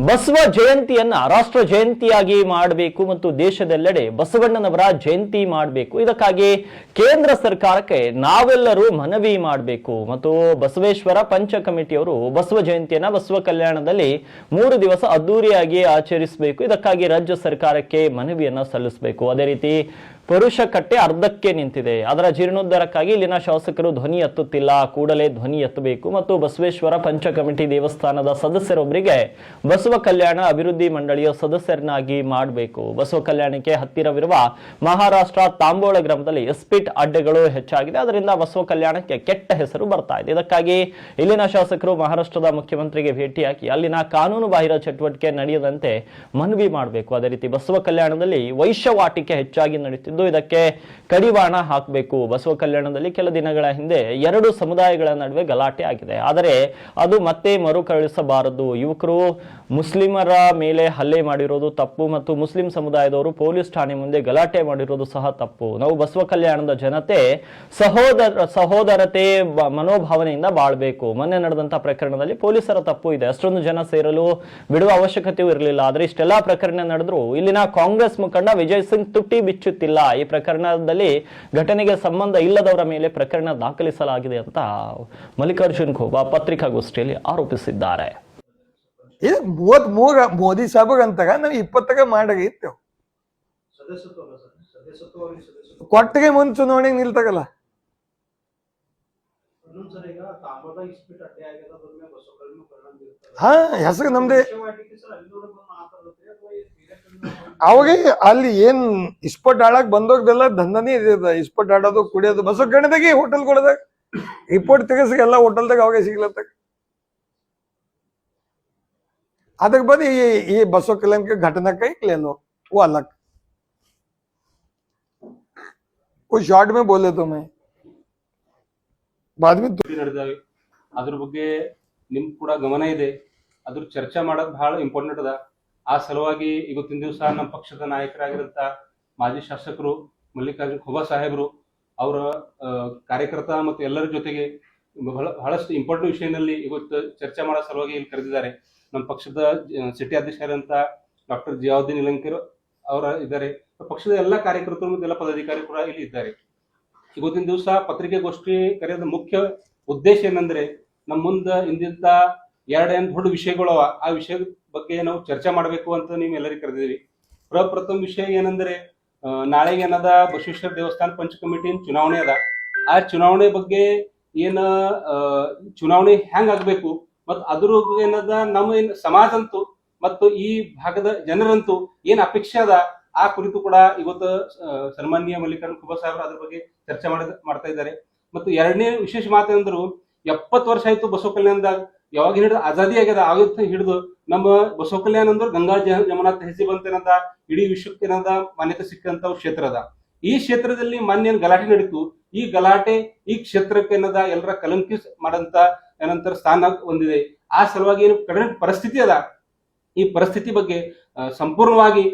ಬಸವ ಜಯಂತಿಯನ್ನ ರಾಷ್ಟ್ರ ಜಯಂತಿಯಾಗಿ ಮಾಡಬೇಕು ಮತ್ತು ದೇಶದೆಲ್ಲೆಡೆ ಬಸವಣ್ಣನವರ ಜಯಂತಿ ಮಾಡಬೇಕು. ಇದಕ್ಕಾಗಿ ಕೇಂದ್ರ ಸರ್ಕಾರಕ್ಕೆ ನಾವೆಲ್ಲರೂ ಮನವಿ ಮಾಡಬೇಕು ಮತ್ತು ಬಸವೇಶ್ವರ ಪಂಚ ಕಮಿಟಿಯವರು ಬಸವ ಜಯಂತಿಯನ್ನ ಬಸವ ಕಲ್ಯಾಣದಲ್ಲಿ 3 ದಿವಸ ಅದ್ದೂರಿಯಾಗಿ ಆಚರಿಸಬೇಕು. ಇದಕ್ಕಾಗಿ ರಾಜ್ಯ ಸರ್ಕಾರಕ್ಕೆ ಮನವಿಯನ್ನ ಸಲ್ಲಿಸಬೇಕು. ಅದೇ ರೀತಿ ಪುರುಷ ಕಟ್ಟೆ ಅರ್ಧಕ್ಕೆ ನಿಂತಿದೆ, ಅದರ ಜೀರ್ಣೋದ್ಧಾರಕ್ಕಾಗಿ ಇಲ್ಲಿನ ಶಾಸಕರು ಧ್ವನಿ ಎತ್ತುತ್ತಿಲ್ಲ, ಕೂಡಲೇ ಧ್ವನಿ ಎತ್ತಬೇಕು ಮತ್ತು ಬಸವೇಶ್ವರ ಪಂಚ ಕಮಿಟಿ ದೇವಸ್ಥಾನದ ಸದಸ್ಯರೊಬ್ಬರಿಗೆ ಬಸವ ಕಲ್ಯಾಣ ಅಭಿವೃದ್ಧಿ ಮಂಡಳಿಯ ಸದಸ್ಯರನ್ನಾಗಿ ಮಾಡಬೇಕು. ಬಸವ ಕಲ್ಯಾಣಕ್ಕೆ ಹತ್ತಿರವಿರುವ ಮಹಾರಾಷ್ಟ್ರ ತಾಂಬೋಳ ಗ್ರಾಮದಲ್ಲಿ ಎಸ್ಪಿಟ್ ಅಡ್ಡೆಗಳು ಹೆಚ್ಚಾಗಿದೆ, ಅದರಿಂದ ಬಸವ ಕಲ್ಯಾಣಕ್ಕೆ ಕೆಟ್ಟ ಹೆಸರು ಬರ್ತಾ ಇದೆ. ಇದಕ್ಕಾಗಿ ಇಲ್ಲಿನ ಶಾಸಕರು ಮಹಾರಾಷ್ಟ್ರದ ಮುಖ್ಯಮಂತ್ರಿಗೆ ಭೇಟಿಯಾಗಿ ಅಲ್ಲಿನ ಕಾನೂನು ಬಾಹಿರ ಚಟುವಟಿಕೆ ನಡೆಯದಂತೆ ಮನವಿ ಮಾಡಬೇಕು. ಅದೇ ರೀತಿ ಬಸವ ಕಲ್ಯಾಣದಲ್ಲಿ ವೈಶ್ಯವಾಟಿಕೆ ಹೆಚ್ಚಾಗಿ ನಡೆಯುತ್ತಿದ್ದು ಇದಕ್ಕೆ ಕಡಿವಾಣ ಹಾಕಬೇಕು. ಬಸವ ಕಲ್ಯಾಣದಲ್ಲಿ ಕೆಲ ದಿನಗಳ ಹಿಂದೆ 2 ಸಮುದಾಯಗಳ ನಡುವೆ ಗಲಾಟೆ ಆಗಿದೆ, ಆದರೆ ಅದು ಮತ್ತೆ ಮರುಕಳಿಸಬಾರದು. ಯುವಕರು ಮುಸ್ಲಿಮರ ಮೇಲೆ ಹಲ್ಲೆ ಮಾಡಿರೋದು ತಪ್ಪು ಮತ್ತು ಮುಸ್ಲಿಂ ಸಮುದಾಯದವರು ಪೊಲೀಸ್ ಠಾಣೆ ಮುಂದೆ ಗಲಾಟೆ ಮಾಡಿರೋದು ಸಹ ತಪ್ಪು. ನಾವು ಬಸವ ಕಲ್ಯಾಣದ ಜನತೆ ಸಹೋದರತೆ ಮನೋಭಾವನೆಯಿಂದ ಬಾಳ್ಬೇಕು. ಮೊನ್ನೆ ನಡೆದಂತಹ ಪ್ರಕರಣದಲ್ಲಿ ಪೊಲೀಸರ ತಪ್ಪು ಇದೆ, ಅಷ್ಟೊಂದು ಜನ ಸೇರಲು ಬಿಡುವ ಅವಶ್ಯಕತೆಯೂ ಇರಲಿಲ್ಲ. ಆದರೆ ಇಷ್ಟೆಲ್ಲಾ ಪ್ರಕರಣ ನಡೆದ್ರು ಇಲ್ಲಿನ ಕಾಂಗ್ರೆಸ್ ಮುಖಂಡ ವಿಜಯ್ ಸಿಂಗ್ ತುಟಿ ಬಿಚ್ಚುತ್ತಿಲ್ಲ. ಈ ಪ್ರಕರಣದಲ್ಲಿ ಘಟನೆಗೆ ಸಂಬಂಧ ಇಲ್ಲದವರ ಮೇಲೆ ಪ್ರಕರಣ ದಾಖಲಿಸಲಾಗಿದೆ ಅಂತ ಮಲ್ಲಿಕಾರ್ಜುನ್ ಖೋಬಾ ಪತ್ರಿಕಾಗೋಷ್ಠಿಯಲ್ಲಿ ಆರೋಪಿಸಿದ್ದಾರೆ. ಇದು 33 ಮೋದಿ ಸಾಹೇಬಂತಾಗ ನಾವು 20 ಮಾಡಾಗಿತ್ತೇವ್ ಕೊಟ್ಟಿಗೆ ಮುಂದೆ ಚುನಾವಣೆಗೆ ನಿಲ್ತಾಗಲ್ಲ. ಹಾ, ಹೆಸರು ನಮ್ದೇ. ಅವಾಗ ಅಲ್ಲಿ ಏನ್ ಇಸ್ಪಟ್ ಆಡಕ್ ಬಂದೋಗ್ದೆಲ್ಲ ದಂಧನೇ ಇದೆ. ಇಸ್ಪಟ್ ಆಡೋದು, ಕುಡಿಯೋದು, ಬಸವ ಕಣ್ಣದಾಗೆ ಹೋಟೆಲ್ಗಳದಾಗ ರಿಪೋರ್ಟ್ ತೆಗಸ ಎಲ್ಲ ಹೋಟೆಲ್ದಾಗ ಅವಾಗ ಸಿಗ್ಲತ್ತ. ಅದಕ್ಕೆ बाद ये बसव कल्याण के घटना का एक ले लो, वो अलग. कोई शॉर्ट में बोले तो मैं बाद में ನಡೆದಾವೆ. ಅದ್ರ ಬಗ್ಗೆ ನಿಮ್ ಕೂಡ ಗಮನ ಇದೆ, ಅದ್ರ ಚರ್ಚೆ ಮಾಡೋದು ಬಹಳ ಇಂಪಾರ್ಟೆಂಟ್ ಅದ. ಆ ಸಲುವಾಗಿ ಇವತ್ತಿನ ದಿವಸ ನಮ್ಮ ಪಕ್ಷದ ನಾಯಕರಾಗಿರಂತ ಮಾಜಿ ಶಾಸಕರು ಮಲ್ಲಿಕಾರ್ಜುನ್ ಖೋಬಾ ಸಾಹೇಬರು ಅವರ ಕಾರ್ಯಕರ್ತ ಮತ್ತು ಎಲ್ಲರ ಜೊತೆಗೆ ಬಹಳಷ್ಟು ಇಂಪಾರ್ಟೆಂಟ್ ವಿಷಯದಲ್ಲಿ ಇವತ್ತು ಚರ್ಚೆ ಮಾಡೋ ಸಲುವಾಗಿ ಇಲ್ಲಿ ಕರೆದಿದ್ದಾರೆ. ನಮ್ಮ ಪಕ್ಷದ ಸಿಟಿ ಅಧ್ಯಕ್ಷರಂತ ಡಾಕ್ಟರ್ ಜಿಯಾವುದ್ದೀನ್ ಇಲಂಕರ್ ಅವರ ಇದ್ದಾರೆ. ಪಕ್ಷದ ಎಲ್ಲ ಕಾರ್ಯಕರ್ತರು ಮತ್ತು ಎಲ್ಲ ಪದಾಧಿಕಾರಿ ಕೂಡ ಇಲ್ಲಿ ಇದ್ದಾರೆ. ಇವತ್ತಿನ ದಿವಸ ಪತ್ರಿಕೆಗೋಷ್ಠಿ ಕರೆಯೋದ ಮುಖ್ಯ ಉದ್ದೇಶ ಏನಂದ್ರೆ, ನಮ್ಮ ಮುಂದೆ ಇಂದಿದ್ದ 2 ದೊಡ್ಡ ವಿಷಯಗಳು ಅವ. ಆ ವಿಷಯದ ಬಗ್ಗೆ ನಾವು ಚರ್ಚೆ ಮಾಡಬೇಕು ಅಂತ ನೀವು ಎಲ್ಲರಿಗೂ ಕರೆದಿದ್ದೀವಿ. ಪ್ರಥಮ ವಿಷಯ ಏನಂದ್ರೆ, ನಾಳೆಗೆ ಏನದ ಬಸವೇಶ್ವರ ದೇವಸ್ಥಾನ ಪಂಚ ಕಮಿಟಿ ಚುನಾವಣೆ ಅದ. ಆ ಚುನಾವಣೆ ಬಗ್ಗೆ ಏನ ಚುನಾವಣೆ ಹೆಂಗ್ ಆಗ್ಬೇಕು ಮತ್ತು ಅದ್ರ ಏನದ ನಮ್ಮ ಏನ್ ಸಮಾಜ ಅಂತೂ ಮತ್ತು ಈ ಭಾಗದ ಜನರಂತೂ ಏನ್ ಅಪೇಕ್ಷೆ ಅದ ಆ ಕುರಿತು ಕೂಡ ಇವತ್ತು ಸನ್ಮಾನ್ಯ ಮಲ್ಲಿಕಾರ್ಜುನ್ ಖೋಬಾ ಸಾಹೇಬರು ಅದ್ರ ಬಗ್ಗೆ ಚರ್ಚೆ ಮಾಡ್ತಾ ಇದ್ದಾರೆ. ಮತ್ತು 2ನೇ ವಿಶೇಷ ಮಾತೇನಂದ್ರು, 70 ವರ್ಷ ಆಯ್ತು ಬಸವ ಕಲ್ಯಾಣದಾಗ. ಯಾವಾಗ ಹಿಡಿದು ಆಜಾದಿ ಆಗ್ಯದ ಆವತ್ತು ಹಿಡಿದು ನಮ್ಮ ಬಸವ ಕಲ್ಯಾಣ ಅಂದ್ರೆ ಗಂಗಾ ಜಮುನಾ ತಹಸೀಬ್ ಅಂತ ಇಡೀ ವಿಶ್ವಕ್ಕೆ ಏನದ ಮಾನ್ಯತೆ ಸಿಕ್ಕಂತ ಕ್ಷೇತ್ರ ಅದ. ಈ ಕ್ಷೇತ್ರದಲ್ಲಿ ಮಾನ್ಯ ಗಲಾಟೆ ನಡೀತು. ಈ ಗಲಾಟೆ ಈ ಕ್ಷೇತ್ರಕ್ಕೆ ಏನದ ಎಲ್ಲರ ಕಲಂಕಿ ಮಾಡಂತ ಏನಂತರ ಸ್ಥಾನ ಹೊಂದಿದೆ. ಆ ಸಲುವಾಗಿ ಏನು ಕಡಿಮೆ ಪರಿಸ್ಥಿತಿ ಅದ, ಈ ಪರಿಸ್ಥಿತಿ ಬಗ್ಗೆ ಸಂಪೂರ್ಣವಾಗಿ